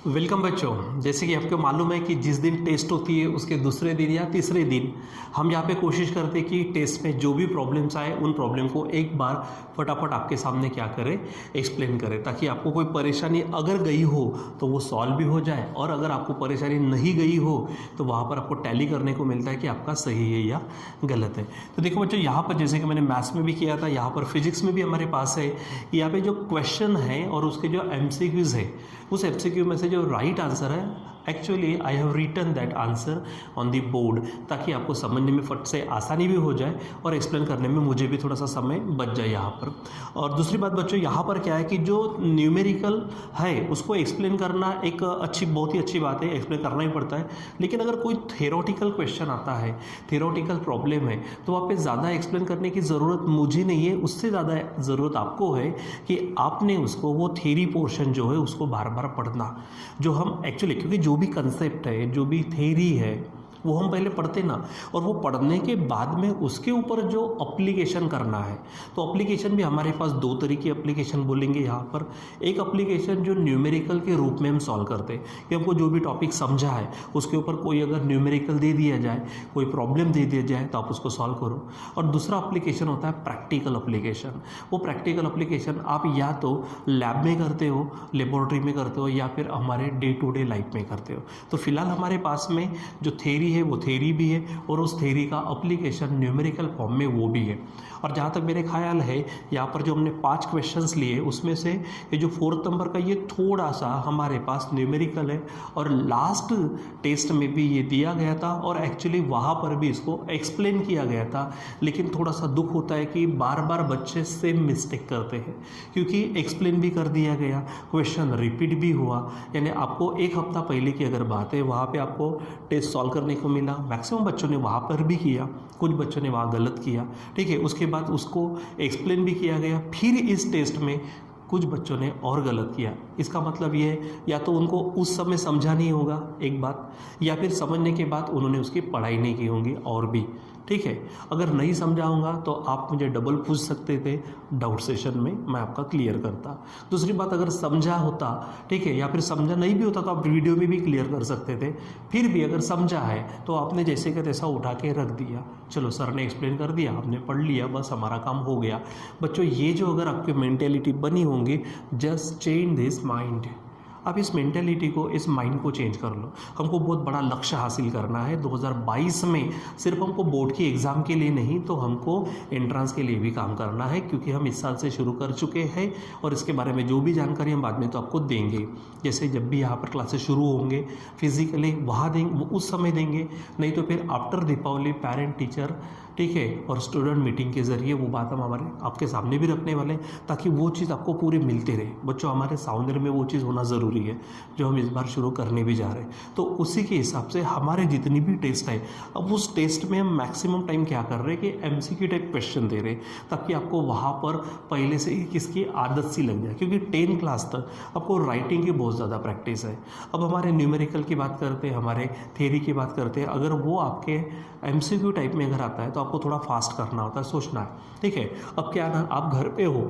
Welcome बच्चों। जैसे कि आपको मालूम है कि जिस दिन टेस्ट होती है उसके दूसरे दिन या तीसरे दिन हम यहाँ पे कोशिश करते हैं कि टेस्ट में जो भी प्रॉब्लम्स आए उन प्रॉब्लम को एक बार फटाफट आपके सामने क्या करें, एक्सप्लेन करें, ताकि आपको कोई परेशानी अगर गई हो तो वो सॉल्व भी हो जाए, और अगर आपको परेशानी नहीं गई हो तो वहाँ पर आपको टैली करने को मिलता है कि आपका सही है या गलत है। तो देखो बच्चों, यहाँ पर जैसे कि मैंने मैथ्स में भी किया था, यहाँ पर फिजिक्स में भी हमारे पास है। यहाँ पे जो क्वेश्चन है और उसके जो MCQs है, उस MCQ में से जो राइट आंसर है, actually I have written that answer on the board, ताकि आपको समझने में फट से आसानी भी हो जाए और एक्सप्लेन करने में मुझे भी थोड़ा सा समय बच जाए यहाँ पर। और दूसरी बात बच्चों, यहाँ पर क्या है कि जो न्यूमेरिकल है उसको एक्सप्लेन करना एक बहुत ही अच्छी बात है, एक्सप्लेन करना ही पड़ता है। लेकिन अगर कोई थ्योरेटिकल क्वेश्चन आता है, थ्योरेटिकल प्रॉब्लम है, तो वहाँ पे ज़्यादा एक्सप्लेन करने की ज़रूरत मुझे नहीं है, उससे ज़्यादा ज़रूरत आपको है कि आपने उसको वो थ्योरी पोर्शन जो है उसको बार बार पढ़ना। जो हम एक्चुअली, क्योंकि जो भी कंसेप्ट है, जो भी थ्योरी है, वो हम पहले पढ़ते ना, और वो पढ़ने के बाद में उसके ऊपर जो अप्लीकेशन करना है, तो अप्लीकेशन भी हमारे पास दो तरीके अप्लीकेशन बोलेंगे यहाँ पर। एक अप्लीकेशन जो न्यूमेरिकल के रूप में हम सॉल्व करते हैं, कि हमको जो भी टॉपिक समझा है उसके ऊपर कोई अगर न्यूमेरिकल दे दिया जाए, कोई प्रॉब्लम दे दिया जाए, तो आप उसको सॉल्व करो। और दूसरा अप्लीकेशन होता है प्रैक्टिकल अप्लीकेशन। वो प्रैक्टिकल अप्लीकेशन आप या तो लैब में करते हो, लेबोरेटरी में करते हो, या फिर हमारे डे टू डे लाइफ में करते हो। तो फिलहाल हमारे पास में जो थ्योरी है वो थ्योरी भी है, और उस थ्योरी का अप्लीकेशन न्यूमेरिकल फॉर्म में वो भी है। और जहाँ तक मेरे ख्याल है, यहाँ पर जो हमने 5 क्वेश्चंस लिए उसमें से ये जो 4th नंबर का ये थोड़ा सा हमारे पास न्यूमेरिकल है, और लास्ट टेस्ट में भी ये दिया गया था, और एक्चुअली वहाँ पर भी इसको एक्सप्लेन किया गया था। लेकिन थोड़ा सा दुख होता है कि बार बार बच्चे सेम मिस्टेक करते हैं, क्योंकि एक्सप्लेन भी कर दिया गया, क्वेश्चन रिपीट भी हुआ। यानी आपको एक हफ्ता पहले की अगर बात है, वहाँ पर आपको टेस्ट सॉल्व करने को मिला, मैक्सिमम बच्चों ने वहाँ पर भी किया, कुछ बच्चों ने वहाँ गलत किया, ठीक है। उसके बाद उसको एक्सप्लेन भी किया गया, फिर इस टेस्ट में कुछ बच्चों ने और गलत किया। इसका मतलब ये है, या तो उनको उस समय समझा नहीं होगा एक बात, या फिर समझने के बाद उन्होंने उसकी पढ़ाई नहीं की होंगी, और भी, ठीक है। अगर नहीं समझाऊंगा तो आप मुझे डबल पूछ सकते थे, डाउट सेशन में मैं आपका क्लियर करता। दूसरी बात, अगर समझा होता, ठीक है, या फिर समझा नहीं भी होता तो आप वीडियो में भी क्लियर कर सकते थे। फिर भी अगर समझा है तो आपने जैसे का तैसा उठा के रख दिया, चलो सर ने एक्सप्लेन कर दिया, आपने पढ़ लिया, बस हमारा काम हो गया। बच्चों, ये जो अगर आपकी मेंटेलिटी बनी होंगी, जस्ट चेंज दिस माइंड। अब इस मेंटेलिटी को, इस माइंड को चेंज कर लो। हमको बहुत बड़ा लक्ष्य हासिल करना है 2022 में। सिर्फ हमको बोर्ड की एग्ज़ाम के लिए नहीं, तो हमको एंट्रेंस के लिए भी काम करना है, क्योंकि हम इस साल से शुरू कर चुके हैं, और इसके बारे में जो भी जानकारी हम बाद में तो आपको देंगे। जैसे जब भी यहाँ पर क्लासेस शुरू होंगे फिजिकली, वहाँ देंगे, उस समय देंगे, नहीं तो फिर आफ्टर दीपावली पेरेंट टीचर, ठीक है, और स्टूडेंट मीटिंग के ज़रिए वो बात हम हमारे आपके सामने भी रखने वाले हैं, ताकि वो चीज़ आपको पूरे मिलते रहे। बच्चों, हमारे साउंडर में वो चीज़ होना ज़रूरी है जो हम इस बार शुरू करने भी जा रहे हैं। तो उसी के हिसाब से हमारे जितनी भी टेस्ट है, अब उस टेस्ट में हम मैक्सिमम टाइम क्या कर रहे हैं कि MCQ टाइप क्वेश्चन दे रहे हैं, ताकि आपको वहाँ पर पहले से ही किसकी आदत सी लग जाए, क्योंकि 10 क्लास तक आपको राइटिंग की बहुत ज़्यादा प्रैक्टिस है। अब हमारे न्यूमेरिकल की बात करते हैं, हमारे थ्योरी की बात करते हैं, अगर वो आपके MCQ टाइप में अगर आता है तो आपको थोड़ा फास्ट करना होता है, सोचना है, ठीक है। अब क्या ना, आप घर पे हो,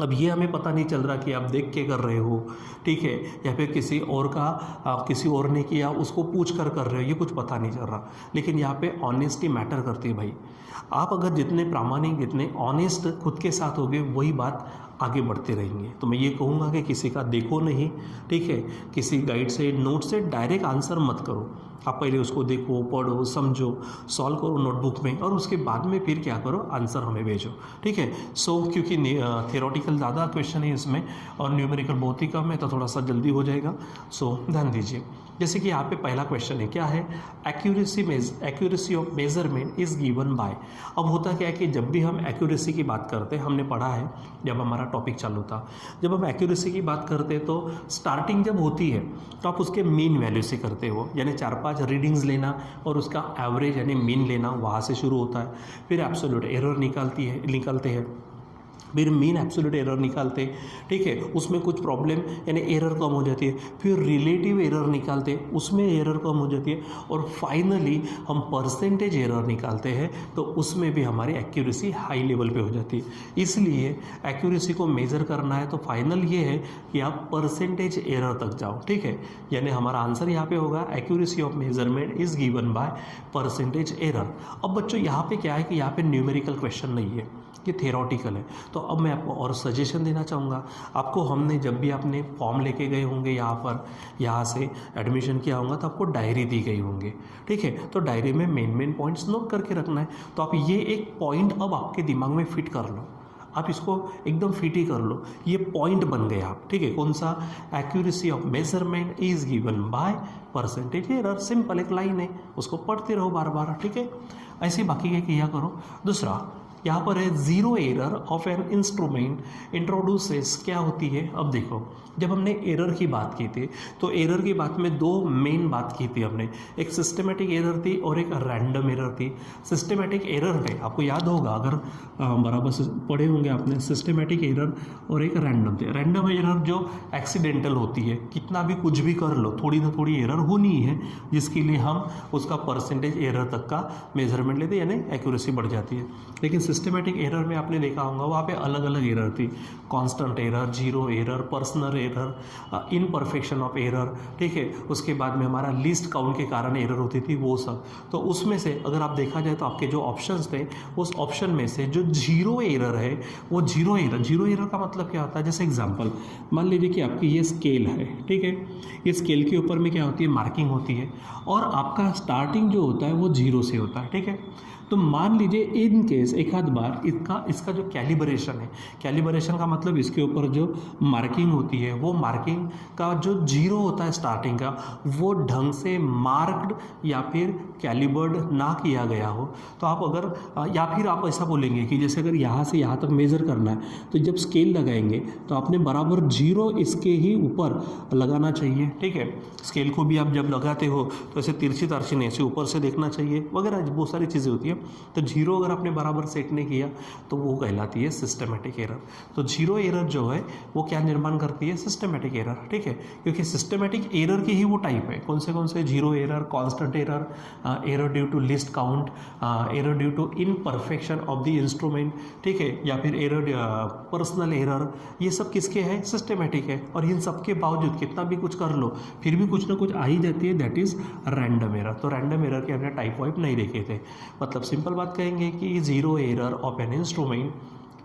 अब ये हमें पता नहीं चल रहा कि आप देख के कर रहे हो, ठीक है, या फिर किसी और का किसी और ने किया उसको पूछ कर रहे हो, ये कुछ पता नहीं चल रहा। लेकिन यहाँ पे ऑनेस्टी मैटर करती है भाई। आप अगर जितने प्रामाणिक, जितने ऑनेस्ट खुद के साथ होगे, वही बात आगे बढ़ते रहेंगे। तो मैं ये कहूँगा कि किसी का देखो नहीं, ठीक है, किसी गाइड से, नोट से डायरेक्ट आंसर मत करो। आप पहले उसको देखो, पढ़ो, समझो, सॉल्व करो नोटबुक में, और उसके बाद में फिर क्या करो, आंसर हमें भेजो, ठीक है। सो क्योंकि थ्योरेटिकल ज़्यादा क्वेश्चन है इसमें और न्यूमेरिकल बहुत ही कम है, तो थोड़ा सा जल्दी हो जाएगा, सो ध्यान दीजिए। जैसे कि यहाँ पे पहला क्वेश्चन है, क्या है, accuracy of measurement is given by. अब होता क्या है कि जब भी हम एक्यूरेसी की बात करते हैं, हमने पढ़ा है जब हमारा टॉपिक चालू था, जब हम एक्यूरेसी की बात करते हैं तो स्टार्टिंग जब होती है तो आप उसके मीन वैल्यू से करते हो, यानी 4-5 रीडिंग्स लेना और उसका एवरेज यानी मीन लेना, वहाँ से शुरू होता है। फिर एब्सोल्यूट एरर निकालते हैं, फिर मीन एब्सोल्यूट एरर निकालते, ठीक है, उसमें कुछ प्रॉब्लम यानी एरर कम हो जाती है। फिर रिलेटिव एरर निकालते, उसमें एरर कम हो जाती है। और फाइनली हम परसेंटेज एरर निकालते हैं, तो उसमें भी हमारी एक्यूरेसी हाई लेवल पे हो जाती है। इसलिए एक्यूरेसी को मेज़र करना है तो फाइनल ये है कि आप परसेंटेज एरर तक जाओ, ठीक है। यानी हमारा आंसर यहाँ पे होगा accuracy of measurement is given by percentage error. अब बच्चों यहाँ पे क्या है कि यहाँ पे न्यूमेरिकल क्वेश्चन नहीं है, ये थेरोटिकल है। तो अब मैं आपको और सजेशन देना चाहूँगा। आपको हमने जब भी आपने फॉर्म लेके गए होंगे यहाँ से एडमिशन किया होगा तो आपको डायरी दी गई होंगे, ठीक है। तो डायरी में मेन पॉइंट्स नोट करके रखना है। तो आप ये एक पॉइंट अब आपके दिमाग में फिट कर लो, आप इसको एकदम फिट ही कर लो, ये पॉइंट बन गए आप, ठीक है। कौन सा? Accuracy of measurement is given by percentage error. Simple एक लाइन है, उसको पढ़ते रहो बार बार, ठीक है। ऐसे बाकी के किया करो। दूसरा यहाँ पर है zero error of an instrument introduces. क्या होती है? अब देखो, जब हमने एरर की बात की थी तो एरर की बात में दो मेन बात की थी हमने, एक सिस्टमेटिक एरर थी और एक रैंडम एरर थी। सिस्टमेटिक एरर में आपको याद होगा, अगर बराबर से पढ़े होंगे आपने, सिस्टमेटिक एरर और एक रैंडम थी। रैंडम एरर जो एक्सीडेंटल होती है, कितना भी कुछ भी कर लो, थोड़ी ना थोड़ी एरर होनी है, जिसके लिए हम उसका परसेंटेज एरर तक का मेजरमेंट लेते हैं, यानी एक्यूरेसी बढ़ जाती है। लेकिन सिस्टमेटिक एरर में आपने देखा होगा वहाँ पे अलग अलग एरर थी, constant error, zero error, personal error, imperfection of error, ठीक है। उसके बाद में हमारा लिस्ट काउंट के कारण एरर होती थी, वो सब। तो उसमें से अगर आप देखा जाए तो आपके जो ऑप्शंस थे, उस ऑप्शन में से जो जीरो एरर है, वो जीरो एरर का मतलब क्या होता है? जैसे एग्जांपल मान लीजिए कि आपकी ये स्केल है, ठीक है। ये स्केल के ऊपर में क्या होती है? मार्किंग होती है, और आपका स्टार्टिंग जो होता है वो जीरो से होता है, ठीक है। तो मान लीजिए इन केस एक आध बार इसका जो कैलिब्रेशन है, कैलिब्रेशन का मतलब इसके ऊपर जो मार्किंग होती है, वो मार्किंग का जो जीरो होता है स्टार्टिंग का, वो ढंग से मार्क्ड या फिर कैलिबर्ड ना किया गया हो, तो आप अगर या फिर आप ऐसा बोलेंगे कि जैसे अगर यहाँ से यहाँ तक मेज़र करना है तो जब स्केल लगाएंगे तो आपने बराबर जीरो इसके ही ऊपर लगाना चाहिए, ठीक है। स्केल को भी आप जब लगाते हो तो ऐसे तिरछी तारछी नहीं, ऐसे ऊपर से देखना चाहिए वगैरह, बहुत सारी चीज़ें होती है। तो जीरो अगर आपने बराबर सेट नहीं किया तो वो कहलाती है सिस्टमेटिक एरर। तो जीरो एरर जो है वो क्या निर्माण करती है? सिस्टमेटिक एरर, ठीक है। क्योंकि सिस्टमेटिक एरर की ही वो टाइप है। कौन से? Zero error, constant error, error due to least count, error due to imperfection of the instrument, ठीक है, या फिर एरर पर्सनल एरर। ये सब किसके हैं? सिस्टमेटिक है। और इन सब के बावजूद कितना भी कुछ कर लो फिर भी कुछ ना कुछ आ ही जाती है, दैट इज रैंडम एरर। तो रैंडम एरर के हमने टाइप वाइप नहीं देखे थे। मतलब सिंपल बात कहेंगे कि zero error of an instrument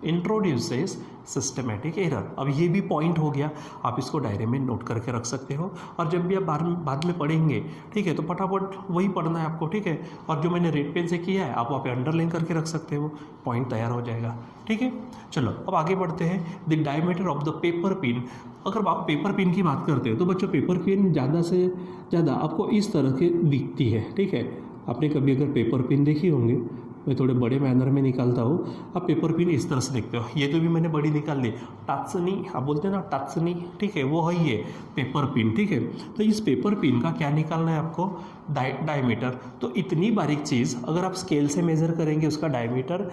introduces systematic error. अब ये भी पॉइंट हो गया, आप इसको डायरी में नोट करके रख सकते हो, और जब भी आप बाद में पढ़ेंगे, ठीक है, तो फटाफट वही पढ़ना है आपको, ठीक है। और जो मैंने रेड पेन से किया है आप वहाँ पे अंडरलाइन करके रख सकते हो, पॉइंट तैयार हो जाएगा, ठीक है। चलो अब आगे बढ़ते हैं। The diameter of the paper pin. अगर आप पेपर पिन की बात करते हो तो बच्चों पेपर पिन ज़्यादा से ज़्यादा आपको इस तरह की दिखती है, ठीक है। आपने कभी अगर पेपर पिन देखी होंगे, मैं थोड़े बड़े मैनर में निकालता हूँ, आप पेपर पिन इस तरह से देखते हो। ये तो भी मैंने बड़ी निकाल ली, टात्सनी आप बोलते हैं ना, टात्सनी, ठीक है, वो है ये पेपर पिन, ठीक है। तो इस पेपर पिन का क्या निकालना है आपको? डायमीटर। तो इतनी बारीक चीज़ अगर आप स्केल से मेज़र करेंगे उसका डायमीटर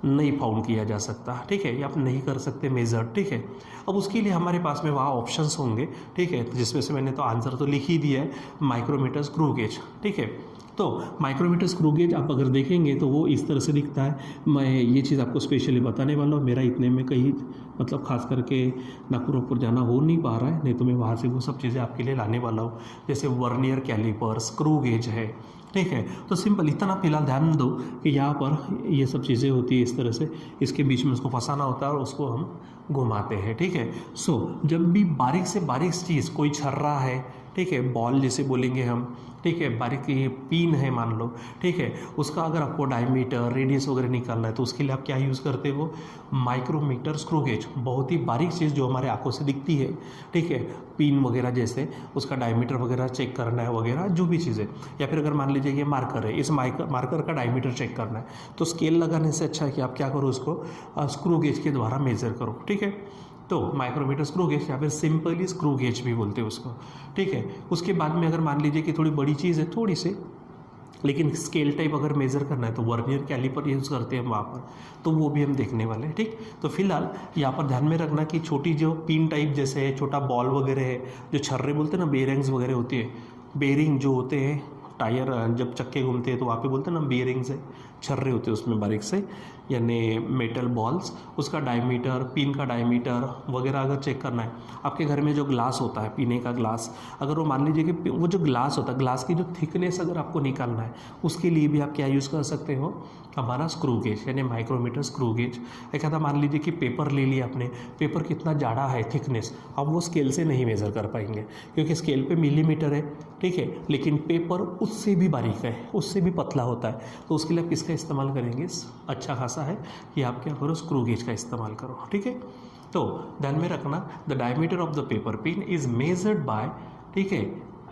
नहीं फाउंड किया जा सकता, ठीक है, या आप नहीं कर सकते मेज़र, ठीक है। अब उसके लिए हमारे पास में वहाँ ऑप्शंस होंगे, ठीक है, जिसमें से मैंने तो आंसर तो लिख ही दिया है, माइक्रोमीटर, स्क्रू गेज, ठीक है। तो माइक्रोमीटर, स्क्रू गेज आप अगर देखेंगे तो वो इस तरह से दिखता है। मैं ये चीज़ आपको स्पेशली बताने वाला हूँ, मेरा इतने में कहीं मतलब खास करके नागपुर ऊपर जाना हो नहीं पा रहा है, नहीं तो मैं वहाँ से वो सब चीज़ें आपके लिए लाने वाला हूँ, जैसे वर्नियर कैलिपर, स्क्रू गेज है, ठीक है। तो सिंपल इतना फिलहाल ध्यान दो कि यहाँ पर ये सब चीज़ें होती है इस तरह से, इसके बीच में उसको फंसाना होता है और उसको हम घुमाते हैं, ठीक है। सो जब भी बारीक से बारीक चीज़ कोई छर्रा है, ठीक है, बॉल जिसे बोलेंगे हम, ठीक है, बारीक ये पिन है मान लो, ठीक है, उसका अगर आपको डायमीटर, रेडियस वगैरह निकालना है तो उसके लिए आप क्या यूज़ करते हो? Micrometer, screw gauge. बहुत ही बारीक चीज़ जो हमारे आंखों से दिखती है, ठीक है, पिन वगैरह जैसे उसका डायमीटर वगैरह चेक करना है वगैरह जो भी चीज़ें, या फिर अगर मान लीजिए ये मार्कर है, इस मार्कर का डायमीटर चेक करना है तो स्केल लगाने से अच्छा है कि आप क्या करो, उसको स्क्रू गेज के द्वारा मेज़र करो, ठीक है। तो माइक्रोमीटर, स्क्रू गेज या फिर सिंपली स्क्रू गेज भी बोलते हैं उसको, ठीक है। उसके बाद में अगर मान लीजिए कि थोड़ी बड़ी चीज़ है, थोड़ी सी लेकिन स्केल टाइप अगर मेज़र करना है तो वर्नियर कैलिपर यूज़ करते हैं हम वहाँ पर, तो वो भी हम देखने वाले हैं। ठीक, तो फिलहाल यहाँ पर ध्यान में रखना कि छोटी जो पिन टाइप जैसे है, छोटा बॉल वगैरह है, जो छर्रे बोलते हैं ना, बेयरिंग्स वगैरह होती है, बेयरिंग जो होते हैं टायर जब चक्के घूमते हैं तो वहाँ पे बोलते हैं ना बेयरिंग्स है, छर्रे होते हैं उसमें बारीक से, यानी मेटल बॉल्स, उसका डायमीटर, पिन का डायमीटर वगैरह अगर चेक करना है। आपके घर में जो ग्लास होता है, पीने का ग्लास, अगर वो मान लीजिए कि वो जो ग्लास होता है, ग्लास की जो थिकनेस अगर आपको निकालना है, उसके लिए भी आप क्या यूज़ कर सकते हो, हमारा स्क्रू गेज यानी माइक्रोमीटर स्क्रू गेज। एक आधा मान लीजिए कि पेपर ले लिया आपने, पेपर कितना जाड़ा है थिकनेस, अब वो स्केल से नहीं मेज़र कर पाएंगे क्योंकि स्केल पे मिलीमीटर है, ठीक है, लेकिन पेपर उससे भी बारीक है, उससे भी पतला होता है, तो उसके लिए आप किसका इस्तेमाल करेंगे, अच्छा खासा है कि आप क्या करो, स्क्रू गेज का इस्तेमाल करो। ठीक है, तो ध्यान में रखना the diameter of the paper pin is measured by, ठीक है,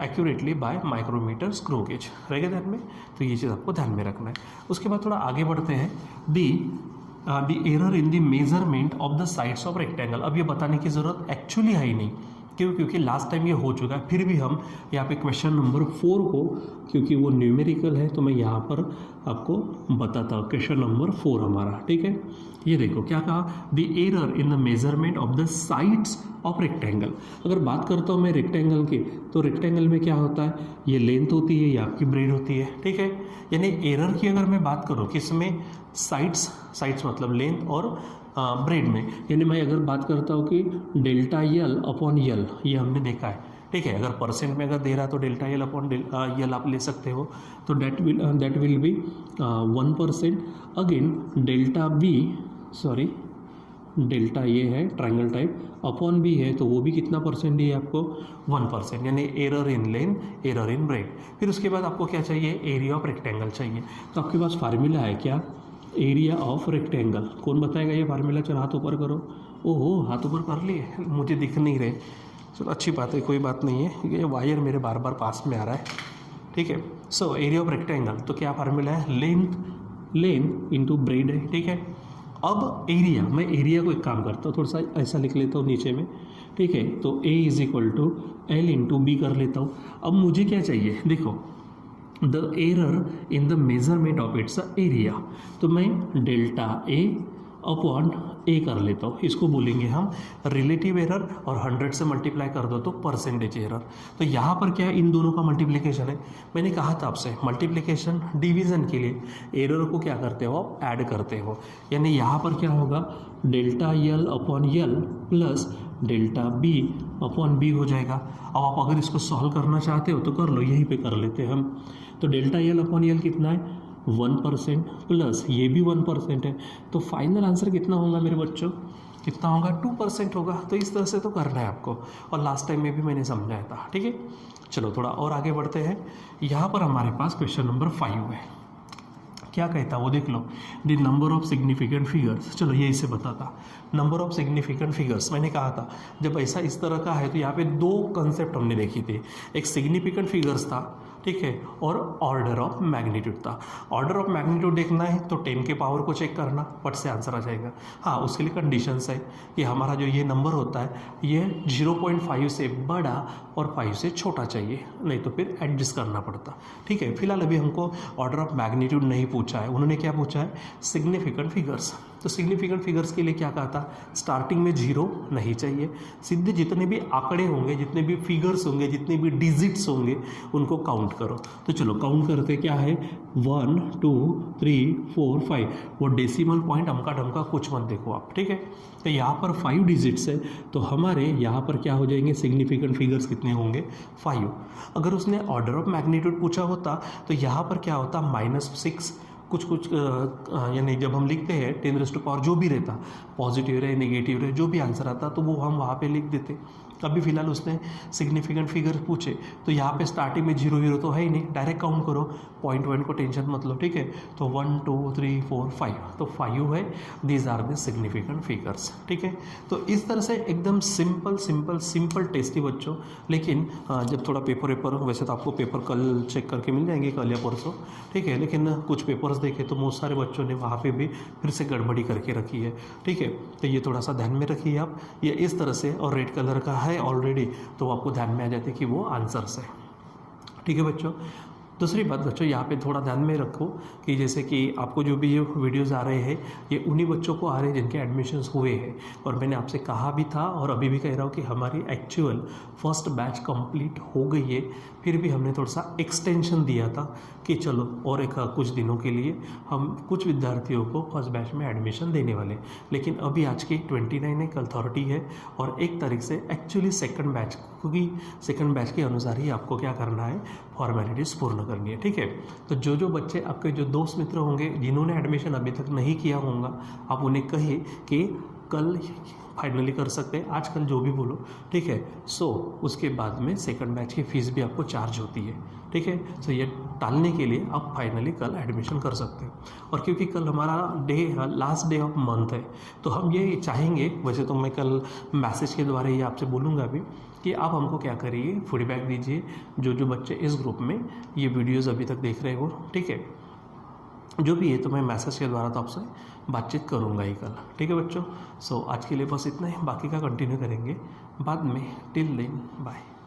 accurately by micrometer screw gauge, रहेगा ध्यान में, तो ये चीज़ आपको ध्यान में रखना है। उसके बाद थोड़ा आगे बढ़ते हैं, the error in the measurement of the sides of rectangle. अब ये बताने की ज़रूरत एक्चुअली है ही नहीं, क्यों, क्योंकि लास्ट टाइम ये हो चुका है, फिर भी हम यहाँ पे क्वेश्चन नंबर 4 को, क्योंकि वो न्यूमेरिकल है तो मैं यहाँ पर आपको बताता हूँ, क्वेश्चन नंबर 4 हमारा, ठीक है। ये देखो क्या कहा, the error in the measurement of the sides of rectangle. अगर बात करता हूँ मैं रेक्टेंगल की, तो रेक्टेंगल में क्या होता है, ये लेंथ होती है, ये आपकी ब्रेड होती है, ठीक है। यानी एरर की अगर मैं बात करूँ किसमें, साइड्स मतलब लेंथ और ब्रेड में, यानी मैं अगर बात करता हूँ कि डेल्टा यल अपॉन यल, ये हमने देखा है, ठीक है। अगर परसेंट में अगर दे रहा है तो डेल्टा यल अपॉन यल आप ले सकते हो, तो that will be 1%। Again delta ये है ट्रायंगल टाइप, अपॉन बी है तो वो भी कितना परसेंट है आपको, 1%, यानी error in length, error in bread. फिर उसके बाद आपको क्या चाहिए, एरिया ऑफ रेक्टेंगल चाहिए। तो आपके पास फार्मूला है क्या, एरिया ऑफ रेक्टेंगल। कौन बताएगा ये फार्मूला, चलो हाथ ऊपर करो। ओहो, हाथ ऊपर कर लिए, मुझे दिख नहीं रहे, चलो अच्छी बात है, कोई बात नहीं है, ये वायर मेरे बार बार पास में आ रहा है, ठीक है। सो एरिया ऑफ रेक्टेंगल, तो क्या फार्मूला है, लेंथ इंटू ब्रेड है, ठीक है। अब एरिया, मैं एरिया को एक काम करता हूँ, थोड़ा सा ऐसा लिख लेता हूँ नीचे में, ठीक है। तो A is equal to L into B कर लेता हूँ। अब मुझे क्या चाहिए, देखो the error in the measurement of its area, तो मैं डेल्टा ए अपॉन ए कर लेता हूँ, इसको बोलेंगे हम रिलेटिव एरर, और 100 से मल्टीप्लाई कर दो तो परसेंटेज एरर। तो यहाँ पर क्या है, इन दोनों का मल्टीप्लिकेशन है। मैंने कहा था आपसे मल्टीप्लिकेशन डिवीज़न के लिए एरर को क्या करते हो, आप ऐड करते हो, यानी यहाँ पर क्या होगा, delta L upon L plus delta B upon B हो जाएगा। अब आप अगर इसको सॉल्व करना चाहते हो तो कर लो, यहीं पे कर लेते हैं हम। तो डेल्टा यल अपॉन यल कितना है, 1% प्लस ये भी 1% है, तो फाइनल आंसर कितना होगा मेरे बच्चों, कितना होगा, 2% होगा। तो इस तरह से तो करना है आपको, और लास्ट टाइम में भी मैंने समझाया था, ठीक है। चलो थोड़ा और आगे बढ़ते हैं, यहाँ पर हमारे पास क्वेश्चन नंबर 5 है, क्या कहता है वो देख लो, the number of significant figures. चलो ये इसे बताता, नंबर ऑफ सिग्निफिकेंट फिगर्स, मैंने कहा था जब ऐसा इस तरह का है तो यहाँ पे 2 कंसेप्ट हमने देखी थी, एक सिग्निफिकेंट फिगर्स था, ठीक है, और ऑर्डर ऑफ मैग्नीट्यूड था। ऑर्डर ऑफ मैग्नीट्यूड देखना है तो 10 के पावर को चेक करना, फट से आंसर आ जाएगा। हाँ, उसके लिए कंडीशंस है कि हमारा जो ये नंबर होता है ये 0.5 से बड़ा और 5 से छोटा चाहिए, नहीं तो फिर एडजस्ट करना पड़ता, ठीक है। फिलहाल अभी हमको ऑर्डर ऑफ मैग्नीट्यूड नहीं पूछा है, उन्होंने क्या पूछा है, सिग्निफिकेंट फिगर्स। तो सिग्निफिकेंट फिगर्स के लिए क्या कहा था, स्टार्टिंग में 0 नहीं चाहिए, सीधे जितने भी आंकड़े होंगे, जितने भी फिगर्स होंगे, जितने भी डिजिट्स होंगे उनको काउंट करो। तो चलो काउंट करते क्या है, 1 2 3 4 5, वो डेसिमल पॉइंट अमका ढमका कुछ मत देखो आप, ठीक है। तो यहाँ पर 5 डिजिट्स है, तो हमारे यहाँ पर क्या हो जाएंगे, सिग्निफिकेंट फिगर्स कितने होंगे, 5। अगर उसने ऑर्डर ऑफ मैग्नीट्यूड पूछा होता तो यहाँ पर क्या होता, -6 कुछ यानी जब हम लिखते हैं 10⁻⁴ जो भी रहता, पॉजिटिव रहे नेगेटिव रहे, जो भी आंसर आता तो वो हम वहाँ पे लिख देते। अभी फिलहाल उसने सिग्निफिकेंट फिगर पूछे तो यहाँ पे स्टार्टिंग में 0 तो है ही नहीं, डायरेक्ट काउंट करो, पॉइंट को टेंशन मत लो, ठीक है। तो 1 2 3 4 5, तो 5 है, these are the significant figures, ठीक है। तो इस तरह से एकदम सिंपल टेस्टी बच्चों, लेकिन जब थोड़ा पेपर वैसे तो आपको पेपर कल चेक करके मिल जाएंगे, कल या परसों, ठीक है, लेकिन कुछ पेपर्स देखे तो बहुत सारे बच्चों ने वहाँ पे भी फिर से गड़बड़ी करके रखी है, ठीक है। तो ये थोड़ा सा ध्यान में रखिए आप, ये इस तरह से, और रेड कलर का है ऑलरेडी, तो आपको ध्यान में आ जाते कि वो आंसर्स है, ठीक है बच्चों। दूसरी बात बच्चों, यहाँ पे थोड़ा ध्यान में रखो कि जैसे कि आपको जो भी ये वीडियोज़ आ रहे हैं ये उन्हीं बच्चों को आ रहे हैं जिनके एडमिशन्स हुए हैं। और मैंने आपसे कहा भी था और अभी भी कह रहा हूँ कि हमारी एक्चुअल फर्स्ट बैच कंप्लीट हो गई है, फिर भी हमने थोड़ा सा एक्सटेंशन दिया था कि चलो और एक कुछ दिनों के लिए हम कुछ विद्यार्थियों को फर्स्ट बैच में एडमिशन देने वाले। लेकिन अभी आज की 29 है, कल 30 है और 1 तारीख से एक्चुअली सेकंड बैच, क्योंकि सेकंड बैच के अनुसार ही आपको क्या करना है, फॉर्मेलिटीज़ पूर्ण करनी है। ठीक है, तो जो बच्चे आपके जो दोस्त मित्र होंगे जिन्होंने एडमिशन अभी तक नहीं किया होगा, आप उन्हें कहिए कि कल फाइनली कर सकते हैं, आजकल जो भी बोलो। ठीक है, सो उसके बाद में सेकंड बैच की फ़ीस भी आपको चार्ज होती है। ठीक है, सो ये टालने के लिए आप फाइनली कल एडमिशन कर सकते हो। और क्योंकि कल हमारा लास्ट डे ऑफ मंथ है, तो हम ये चाहेंगे, वैसे तो मैं कल मैसेज के द्वारा ये आपसे बोलूँगा भी कि आप हमको क्या करिए, फीडबैक दीजिए जो बच्चे इस ग्रुप में ये वीडियोज़ अभी तक देख रहे हो। ठीक है, जो भी है तो मैं मैसेज के द्वारा तो आपसे बातचीत करूँगा ही कल। ठीक है बच्चों, सो आज के लिए बस इतना ही, बाकी का कंटिन्यू करेंगे बाद में। Till then bye.